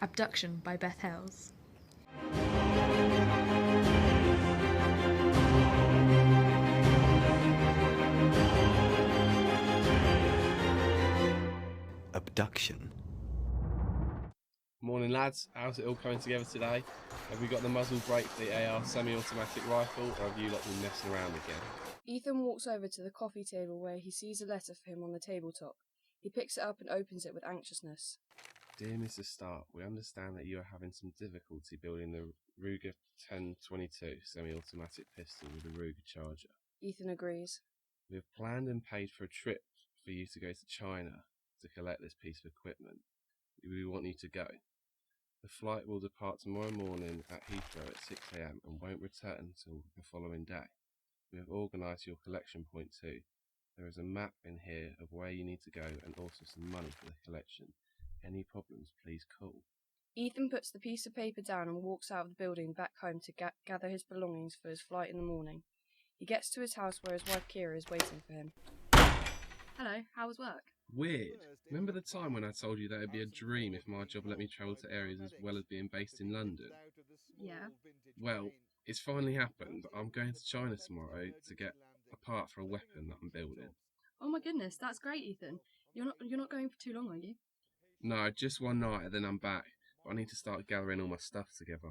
Abduction by Beth Hells. Abduction. Morning lads, how's it all coming together today? Have we got the muzzle brake for the AR semi-automatic rifle, or have you lot been messing around again? Ethan walks over to the coffee table where he sees a letter for him on the tabletop. He picks it up and opens it with anxiousness. Dear Mr. Stark, we understand that you are having some difficulty building the Ruger 1022 semi-automatic pistol with a Ruger Charger. Ethan agrees. We have planned and paid for a trip for you to go to China to collect this piece of equipment. We want you to go. The flight will depart tomorrow morning at Heathrow at 6 AM and won't return until the following day. We have organised your collection point too. There is a map in here of where you need to go and also some money for the collection. Any problems, please call. Ethan puts the piece of paper down and walks out of the building back home to gather his belongings for his flight in the morning. He gets to his house where his wife Kira is waiting for him. Hello, how was work? Weird. Remember the time when I told you that it'd be a dream if my job let me travel to areas as well as being based in London? Yeah. Well, it's finally happened. I'm going to China tomorrow to get a part for a weapon that I'm building. Oh my goodness, that's great, Ethan. You're not going for too long, are you? No, just one night and then I'm back. But I need to start gathering all my stuff together.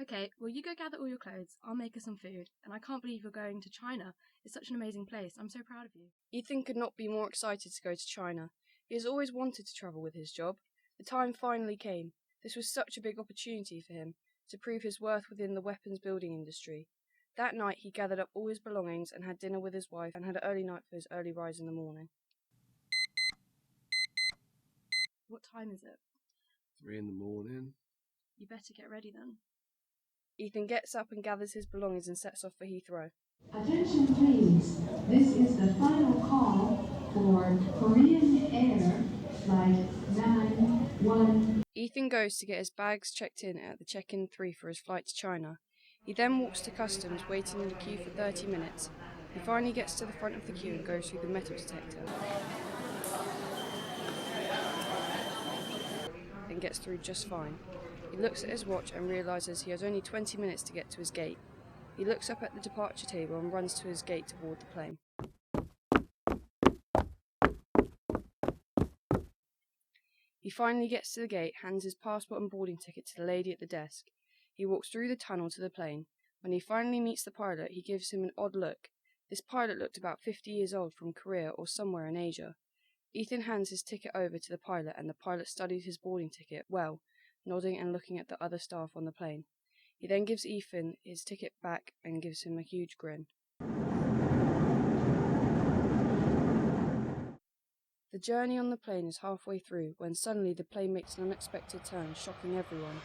Okay, well you go gather all your clothes, I'll make us some food, and I can't believe you're going to China. It's such an amazing place, I'm so proud of you. Ethan could not be more excited to go to China. He has always wanted to travel with his job. The time finally came. This was such a big opportunity for him, to prove his worth within the weapons building industry. That night he gathered up all his belongings and had dinner with his wife and had an early night for his early rise in the morning. What time is it? 3 in the morning. You better get ready then. Ethan gets up and gathers his belongings and sets off for Heathrow. Attention please, this is the final call for Korean Air Flight 91. Ethan goes to get his bags checked in at the check-in 3 for his flight to China. He then walks to customs, waiting in the queue for 30 minutes. He finally gets to the front of the queue and goes through the metal detector. And gets through just fine. He looks at his watch and realises he has only 20 minutes to get to his gate. He looks up at the departure table and runs to his gate to board the plane. He finally gets to the gate, hands his passport and boarding ticket to the lady at the desk. He walks through the tunnel to the plane. When he finally meets the pilot, he gives him an odd look. This pilot looked about 50 years old, from Korea or somewhere in Asia. Ethan hands his ticket over to the pilot, and the pilot studies his boarding ticket well, nodding and looking at the other staff on the plane. He then gives Ethan his ticket back and gives him a huge grin. The journey on the plane is halfway through when suddenly the plane makes an unexpected turn, shocking everyone.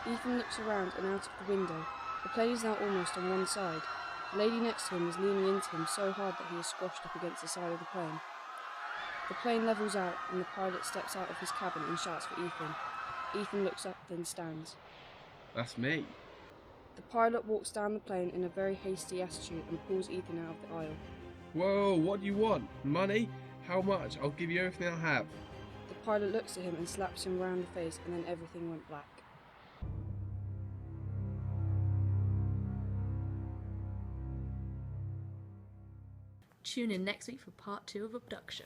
Ethan looks around and out of the window. The plane is now almost on one side. The lady next to him is leaning into him so hard that he is squashed up against the side of the plane. The plane levels out and the pilot steps out of his cabin and shouts for Ethan. Ethan looks up, then stands. That's me. The pilot walks down the plane in a very hasty attitude and pulls Ethan out of the aisle. Whoa, what do you want? Money? How much? I'll give you everything I have. The pilot looks at him and slaps him round the face, and then everything went black. Tune in next week for part 2 of Abduction.